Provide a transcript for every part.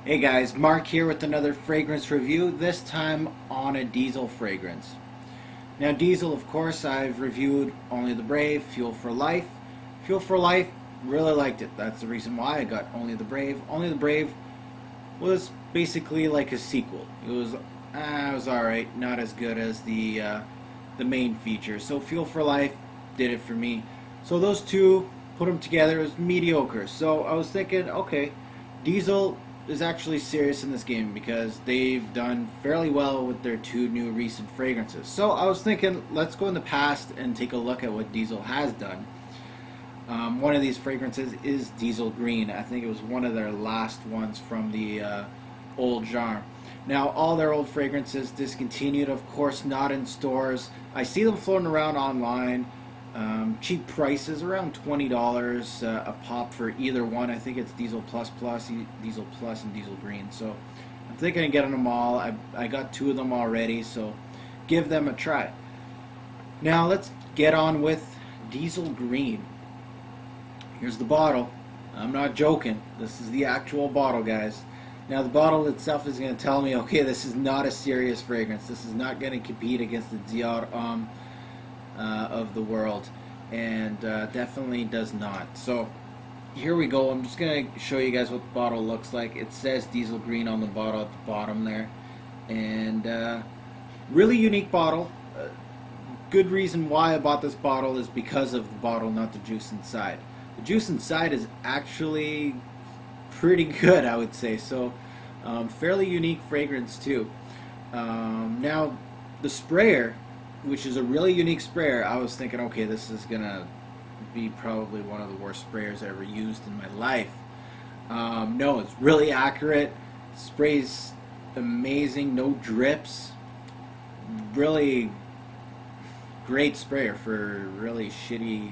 Hey guys, Mark here with another fragrance review, this time on a diesel fragrance. Now diesel, of course, I've reviewed Only the Brave, Fuel for Life. Fuel for Life, really liked it. That's the reason why I got Only the Brave. Only the Brave was basically like a sequel. It was alright, not as good as the main feature. So Fuel for Life did it for me. So those two, put them together, it was mediocre. So I was thinking, okay, Diesel is actually serious in this game because they've done fairly well with their two new recent fragrances. So I was thinking, let's go in the past and take a look at what Diesel has done. One of these fragrances is Diesel Green. I think it was one of their last ones from the old jar. Now, all their old fragrances discontinued, of course, not in stores. I see them floating around online. Cheap prices, around $20 a pop for either one. I think it's Diesel Plus Plus, Diesel Plus, and Diesel Green. So I'm thinking of getting them all. I got two of them already, so give them a try. Now let's get on with Diesel Green. Here's the bottle. I'm not joking. This is the actual bottle, guys. Now the bottle itself is going to tell me, okay, this is not a serious fragrance. This is not going to compete against the Dior of the world, and definitely does not. So here we go. I'm just going to show you guys what the bottle looks like. It says Diesel Green on the bottle at the bottom there, and really unique bottle. Good reason why I bought this bottle is because of the bottle, not the juice inside. The juice inside is actually pretty good, I would say. So fairly unique fragrance too. Now the sprayer, which is a really unique sprayer, I was thinking, okay, this is gonna be probably one of the worst sprayers I ever used in my life. No, it's really accurate. Sprays amazing, no drips. Really great sprayer for really shitty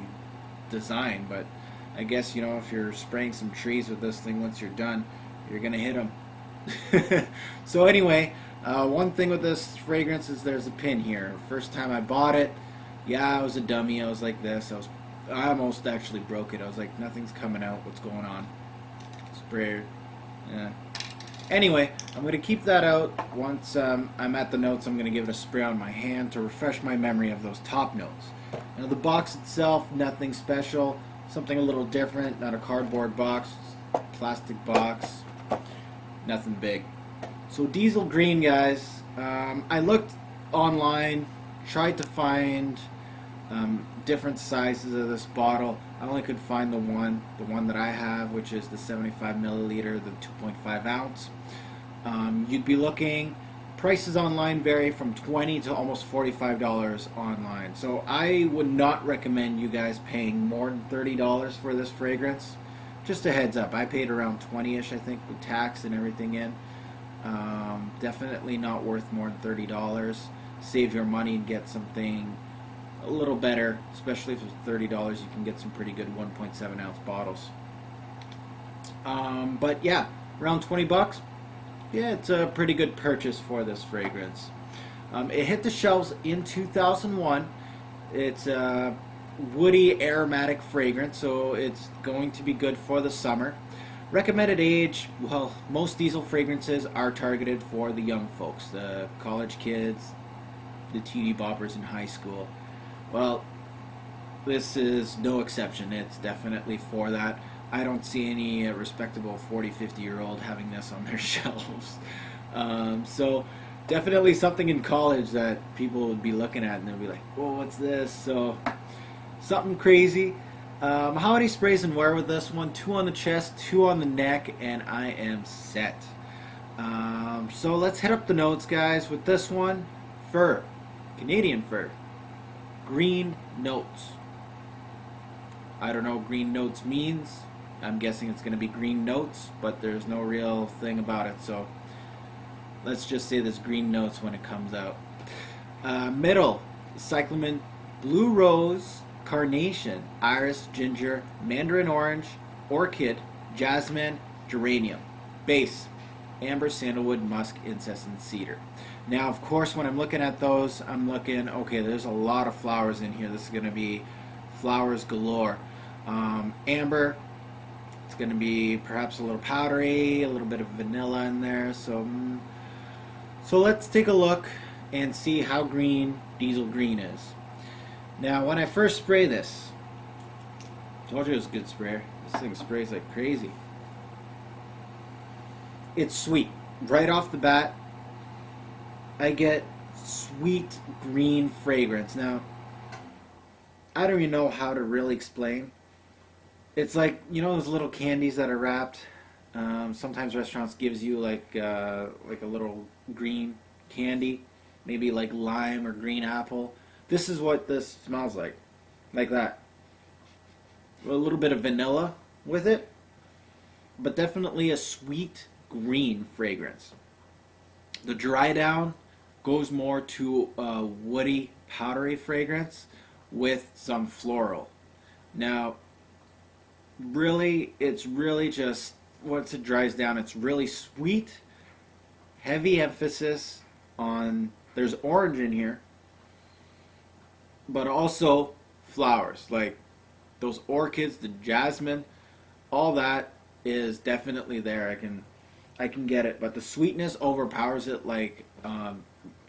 design, but I guess, you know, if you're spraying some trees with this thing, once you're done, you're gonna hit them. So anyway, one thing with this fragrance is there's a pin here. First time I bought it, yeah, I was a dummy. I was like this. I almost actually broke it. I was like, nothing's coming out. What's going on? Sprayer. Yeah. Anyway, I'm going to keep that out. Once I'm at the notes, I'm going to give it a spray on my hand to refresh my memory of those top notes. Now the box itself, nothing special. Something a little different. Not a cardboard box. Plastic box. Nothing big. So Diesel Green, guys, I looked online, tried to find different sizes of this bottle. I only could find the one that I have, which is the 75 milliliter, the 2.5 ounce. You'd be looking, prices online vary from $20 to almost $45 online. So I would not recommend you guys paying more than $30 for this fragrance. Just a heads up, I paid around 20-ish, I think, with tax and everything in. Definitely not worth more than $30. Save your money and get something a little better, especially if it's $30. You can get some pretty good 1.7 ounce bottles. But yeah, around 20 bucks. Yeah, it's a pretty good purchase for this fragrance. It hit the shelves in 2001. It's a woody aromatic fragrance, so it's going to be good for the summer. Recommended age, well, most diesel fragrances are targeted for the young folks, the college kids, the teeny boppers in high school. Well, this is no exception. It's definitely for that. I don't see any respectable 40, 50-year-old having this on their shelves. So definitely something in college that people would be looking at and they'll be like, whoa, what's this? So something crazy. How many sprays and wear with this one? 2 on the chest, 2 on the neck, and I am set. So let's hit up the notes, guys. With this one, fur, Canadian fur, green notes. I don't know what green notes means. I'm guessing it's going to be green notes, but there's no real thing about it. So let's just say there's green notes when it comes out. Middle, cyclamen, blue rose, carnation, iris, ginger, mandarin orange, orchid, jasmine, geranium. Base, amber, sandalwood, musk, incense, and cedar. Now, of course, when I'm looking at those, I'm looking, okay, there's a lot of flowers in here. This is going to be flowers galore. Amber, It's going to be perhaps a little powdery, a little bit of vanilla in there. So let's take a look and see how green Diesel Green is. Now, when I first spray this, I told you it was a good sprayer. This thing sprays like crazy. It's sweet. Right off the bat, I get sweet green fragrance. Now, I don't even know how to really explain. It's like, you know those little candies that are wrapped? Sometimes restaurants gives you like a little green candy, maybe like lime or green apple. This is what this smells like that. A little bit of vanilla with it, but definitely a sweet green fragrance. The dry down goes more to a woody, powdery fragrance with some floral. Now, really, it's really just, once it dries down, it's really sweet, heavy emphasis on, there's orange in here, but also flowers, like those orchids, the jasmine, all that is definitely there. I can get it, but the sweetness overpowers it, like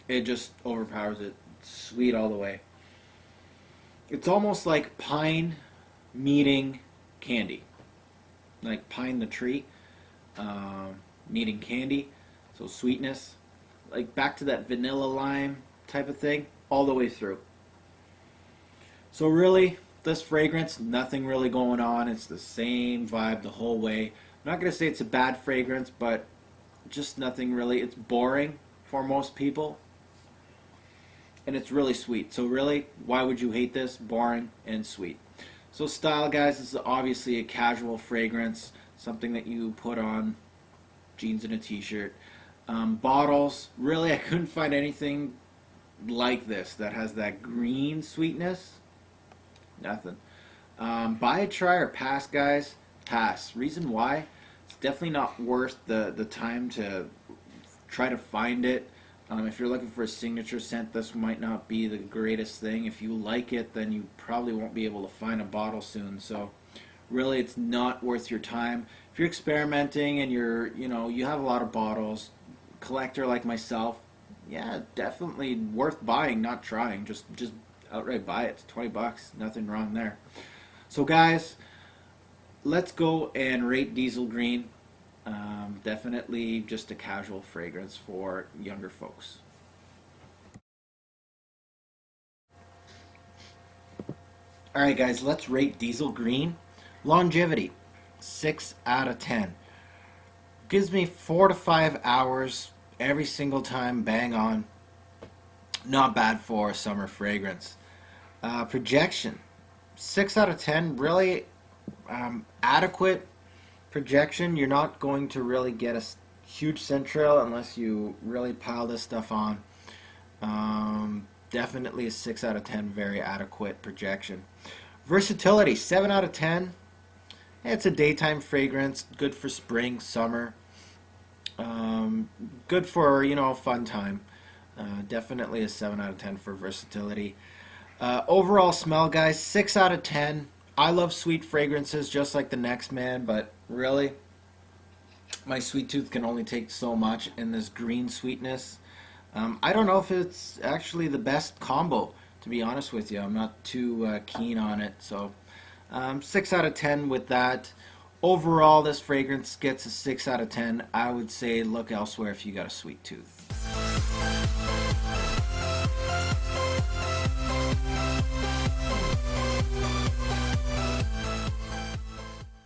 it just overpowers it. Sweet all the way. It's almost like pine meeting candy, like pine the tree meeting candy. So sweetness, like back to that vanilla lime type of thing, all the way through. So really, this fragrance, nothing really going on. It's the same vibe the whole way. I'm not going to say it's a bad fragrance, but just nothing really. It's boring for most people. And it's really sweet. So really, why would you hate this? Boring and sweet. So style, guys, this is obviously a casual fragrance. Something that you put on jeans and a t-shirt. Bottles, really, I couldn't find anything like this that has that green sweetness. Nothing. Buy a try or pass, guys. Pass. Reason why? It's definitely not worth the time to try to find it. If you're looking for a signature scent, this might not be the greatest thing. If you like it, then you probably won't be able to find a bottle soon. So really, it's not worth your time. If you're experimenting and you have a lot of bottles, collector like myself, yeah, definitely worth buying, not trying. Just outright buy it. It's $20. Nothing wrong there. So guys, let's go and rate Diesel Green. Definitely just a casual fragrance for younger folks. Alright guys, let's rate Diesel Green. Longevity, 6 out of 10. Gives me 4 to 5 hours every single time, bang on. Not bad for a summer fragrance. Projection, 6 out of 10. Really adequate projection. You're not going to really get a huge scent trail unless you really pile this stuff on. Definitely a 6 out of 10. Very adequate projection. Versatility, 7 out of 10. It's a daytime fragrance. Good for spring, summer. Good for, a fun time. Definitely a 7 out of 10 for versatility. Overall smell, guys, 6 out of 10. I love sweet fragrances just like the next man, but really, my sweet tooth can only take so much in this green sweetness. I don't know if it's actually the best combo, to be honest with you. I'm not too keen on it, so 6 out of 10 with that. Overall, this fragrance gets a 6 out of 10. I would say look elsewhere if you got a sweet tooth.